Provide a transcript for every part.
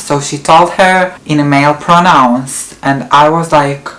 So she told her in male pronouns, and I was like,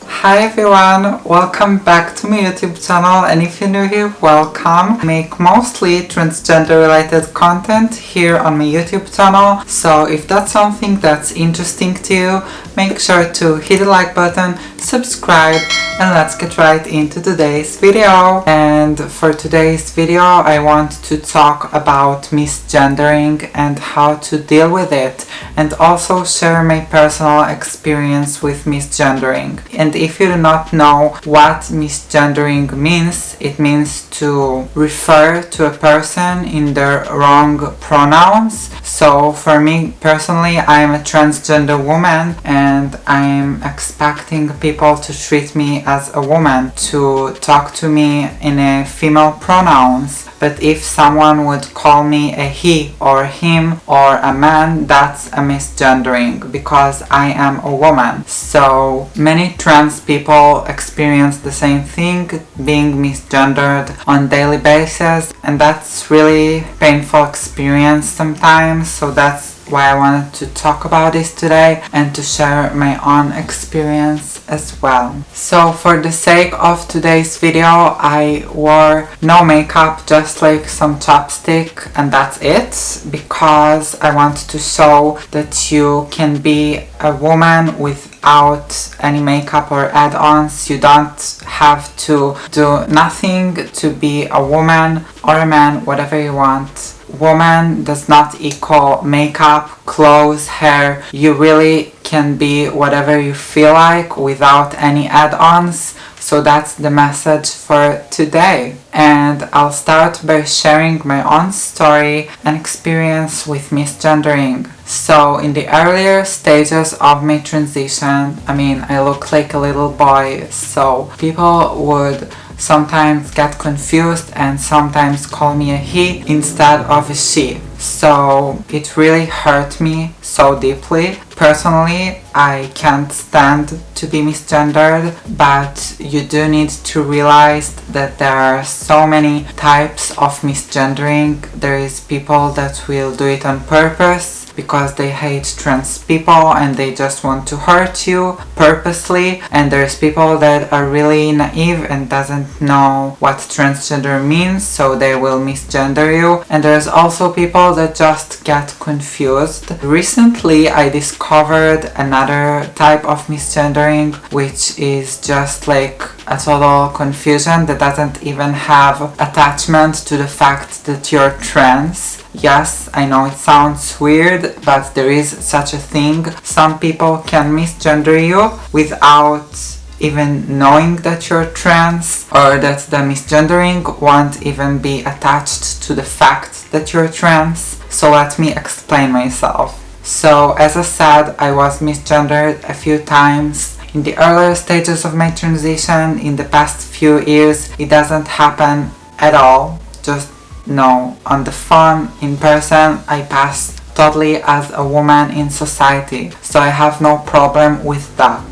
hi everyone, welcome back to my YouTube channel, and if you're new here, welcome. I make mostly transgender related content here on my YouTube channel, so if that's something that's interesting to you, make sure to hit the like button, subscribe, and let's get right into today's video. And for today's video I want to talk about misgendering and how to deal with it, and also share my personal experience with misgendering. And if you do not know what misgendering means, it means to refer to a person in their wrong pronouns. So for me personally, I am a transgender woman and I'm expecting people to treat me as a woman, to talk to me in a female pronouns. But if someone would call me a he or him or a man, that's a misgendering because I am a woman. So many trans people experience the same thing, being misgendered on daily basis, and that's really painful experience sometimes. So that's why I wanted to talk about this today and to share my own experience as well. So for the sake of today's video, I wore no makeup, just like some chapstick, and that's it, because I want to show that you can be a woman without any makeup or add-ons. You don't have to do nothing to be a woman or a man, whatever you want. Woman does not equal makeup, clothes, hair. You really can be whatever you feel like without any add-ons. So that's the message for today. And I'll start by sharing my own story and experience with misgendering. So in the earlier stages of my transition, I look like a little boy, so people would sometimes get confused and sometimes call me a he instead of a she. So it really hurt me so deeply. Personally, I can't stand to be misgendered, but you do need to realize that there are so many types of misgendering. There is people that will do it on purpose because they hate trans people and they just want to hurt you purposely, and there's people that are really naive and doesn't know what transgender means, so they will misgender you, and there's also people that just get confused. Recently I discovered another type of misgendering, which is just like a total confusion that doesn't even have attachment to the fact that you're trans. Yes, I know it sounds weird, but there is such a thing. Some people can misgender you without even knowing that you're trans, or that the misgendering won't even be attached to the fact that you're trans. So let me explain myself. So as I said, I was misgendered a few times. In the earlier stages of my transition, in the past few years, it doesn't happen at all. Just no, on the phone, in person, I pass totally as a woman in society, so I have no problem with that.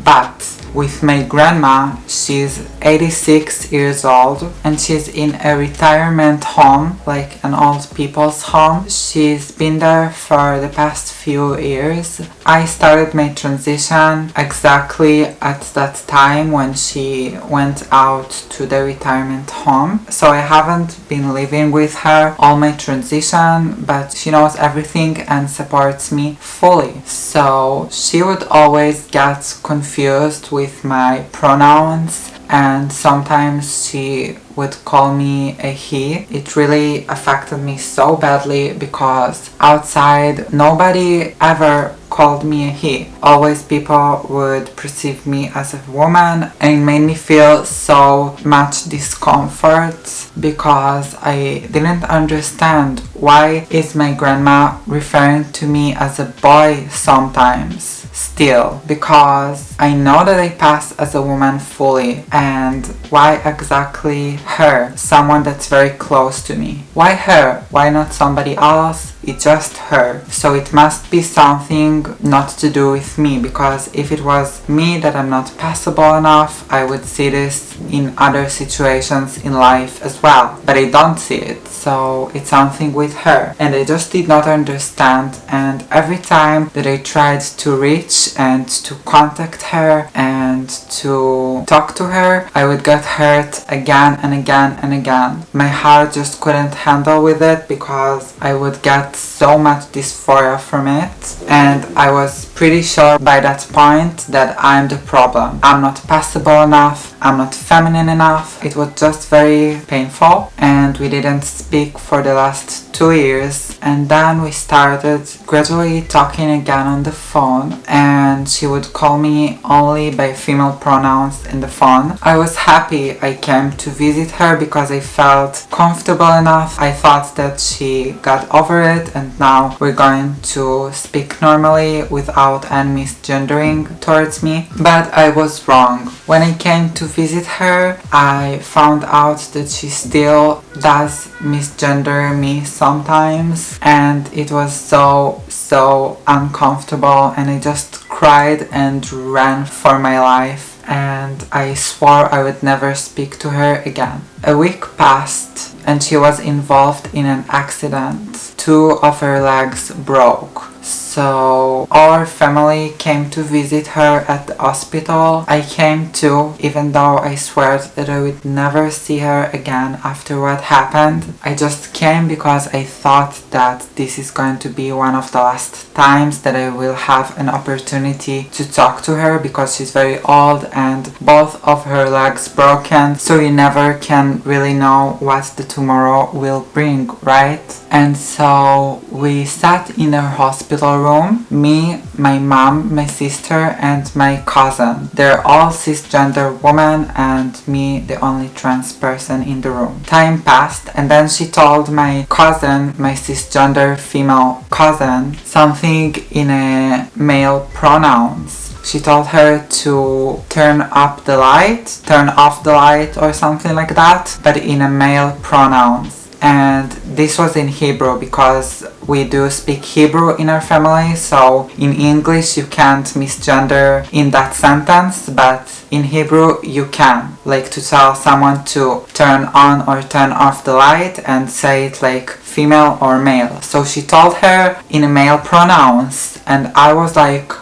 But with my grandma, she's 86 years old and she's in a retirement home, like an old people's home. She's been there for the past few years. I started my transition exactly at that time when she went out to the retirement home. So I haven't been living with her all my transition, but she knows everything and supports me fully. So she would always get confused with my pronouns, and sometimes she would call me a he. It really affected me so badly because outside nobody ever called me a he. Always people would perceive me as a woman, and it made me feel so much discomfort because I didn't understand why is my grandma referring to me as a boy sometimes. Still, because I know that I pass as a woman fully, and why exactly her, someone that's very close to me? Why her? Why not somebody else? It's just her. So it must be something not to do with me, because if it was me that I'm not passable enough, I would see this in other situations in life as well, but I don't see it. So it's something with her, and I just did not understand. And every time that I tried to reach and to contact her and to talk to her, I would get hurt again and again and again. My heart just couldn't handle with it, because I would get so much dysphoria from it, and I was pretty sure by that point that I'm the problem. I'm not passable enough, I'm not feminine enough. It was just very painful, and we didn't speak for the last 2 years. And then we started gradually talking again on the phone, and she would call me only by female pronouns in the phone. I was happy I came to visit her because I felt comfortable enough. I thought that she got over it, and now we're going to speak normally without any misgendering towards me. But I was wrong. When I came to visit her, I found out that she still does misgender me sometimes, and it was so uncomfortable, and I just cried and ran for my life, and I swore I would never speak to her again. A week passed, and she was involved in an accident. 2 of her legs broke. So our family came to visit her at the hospital. I came too, even though I swore that I would never see her again after what happened. I just came because I thought that this is going to be one of the last times that I will have an opportunity to talk to her, because she's very old and both of her legs broken, so you never can really know what the tomorrow will bring, right? And so we sat in her hospital room, me, my mom, my sister, and my cousin. They're all cisgender women, and me, the only trans person in the room. Time passed, and then she told my cousin, my cisgender female cousin, something in a male pronouns. She told her to turn off the light or something like that, but in a male pronouns. And this was in Hebrew, because we do speak Hebrew in our family, so in English you can't misgender in that sentence, but in Hebrew you can, like to tell someone to turn on or turn off the light and say it like female or male. So she told her in a male pronouns, and I was like,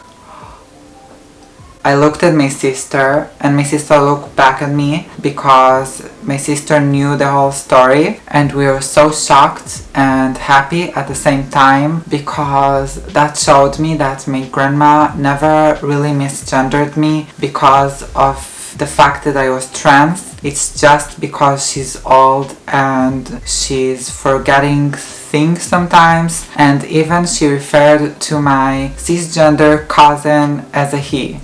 I looked at my sister, and my sister looked back at me, because my sister knew the whole story, and we were so shocked and happy at the same time, because that showed me that my grandma never really misgendered me because of the fact that I was trans. It's just because she's old and she's forgetting things sometimes, and even she referred to my cisgender cousin as a he.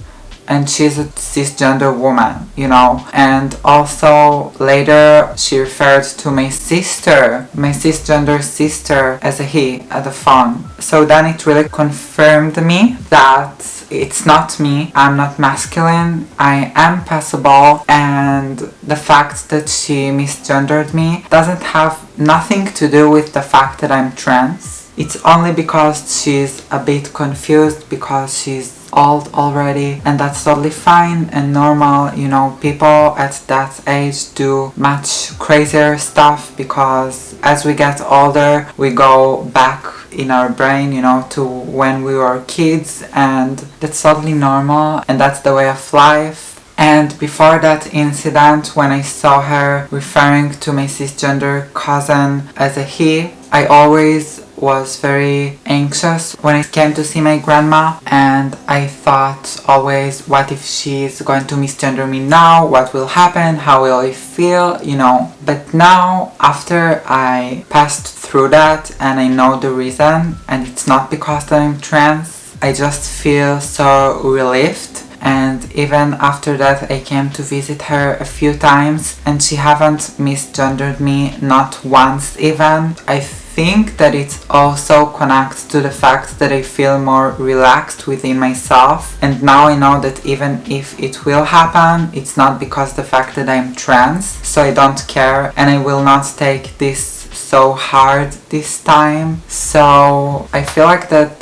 And she's a cisgender woman, you know. And also later she referred to my sister, my cisgender sister, as a he at the phone. So then it really confirmed me that it's not me, I'm not masculine, I am passable, and the fact that she misgendered me doesn't have nothing to do with the fact that I'm trans. It's only because she's a bit confused, because she's old already, and that's totally fine and normal. You know, people at that age do much crazier stuff, because as we get older we go back in our brain, you know, to when we were kids, and that's totally normal, and that's the way of life. And before that incident, when I saw her referring to my cisgender cousin as a he, I always was very anxious when I came to see my grandma, and I thought always, what if she's going to misgender me now? What will happen? How will I feel? You know. But now, after I passed through that and I know the reason, and it's not because that I'm trans, I just feel so relieved. And even after that I came to visit her a few times, and she haven't misgendered me, not once even. I think that it also connects to the fact that I feel more relaxed within myself, and now I know that even if it will happen, it's not because the fact that I'm trans, so I don't care, and I will not take this so hard this time. So I feel like that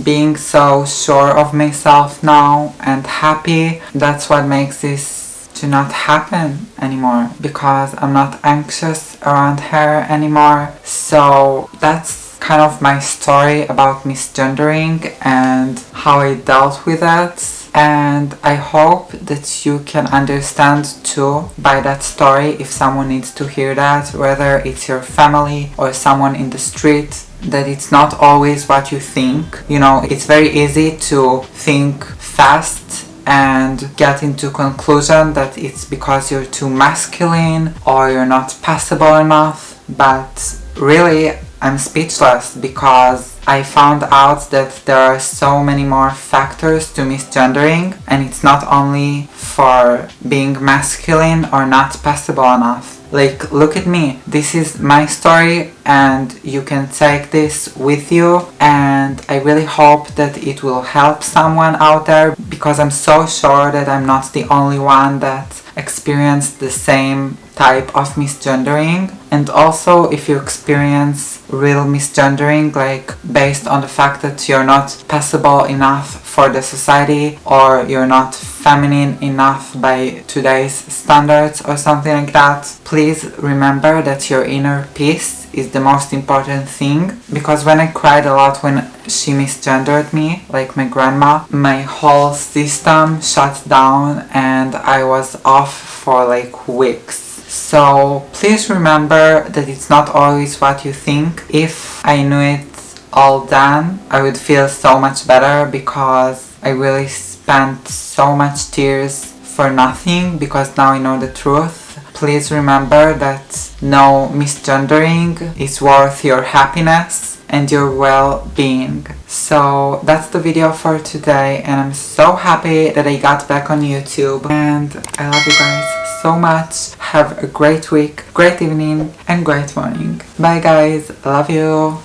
being so sure of myself now and happy, that's what makes this to not happen anymore, because I'm not anxious around her anymore. So that's kind of my story about misgendering and how I dealt with it. And I hope that you can understand too by that story if someone needs to hear that, whether it's your family or someone in the street, that it's not always what you think. You know, it's very easy to think fast and get into conclusion that it's because you're too masculine or you're not passable enough, but really I'm speechless because I found out that there are so many more factors to misgendering, and it's not only for being masculine or not passable enough. Like, look at me, this is my story and you can take this with you, and I really hope that it will help someone out there, because I'm so sure that I'm not the only one that experienced the same type of misgendering. And also, if you experience real misgendering, like based on the fact that you're not passable enough for the society or you're not feminine enough by today's standards or something like that, please remember that your inner peace is the most important thing. Because when I cried a lot when she misgendered me, like my grandma, my whole system shut down and I was off for like weeks. So please remember that it's not always what you think. If I knew it all then, I would feel so much better, because I really spent so much tears for nothing, because now I know the truth. Please remember that no misgendering is worth your happiness and your well-being. So that's the video for today, and I'm so happy that I got back on YouTube, and I love you guys so much. Have a great week, great evening, and great morning. Bye guys, love you.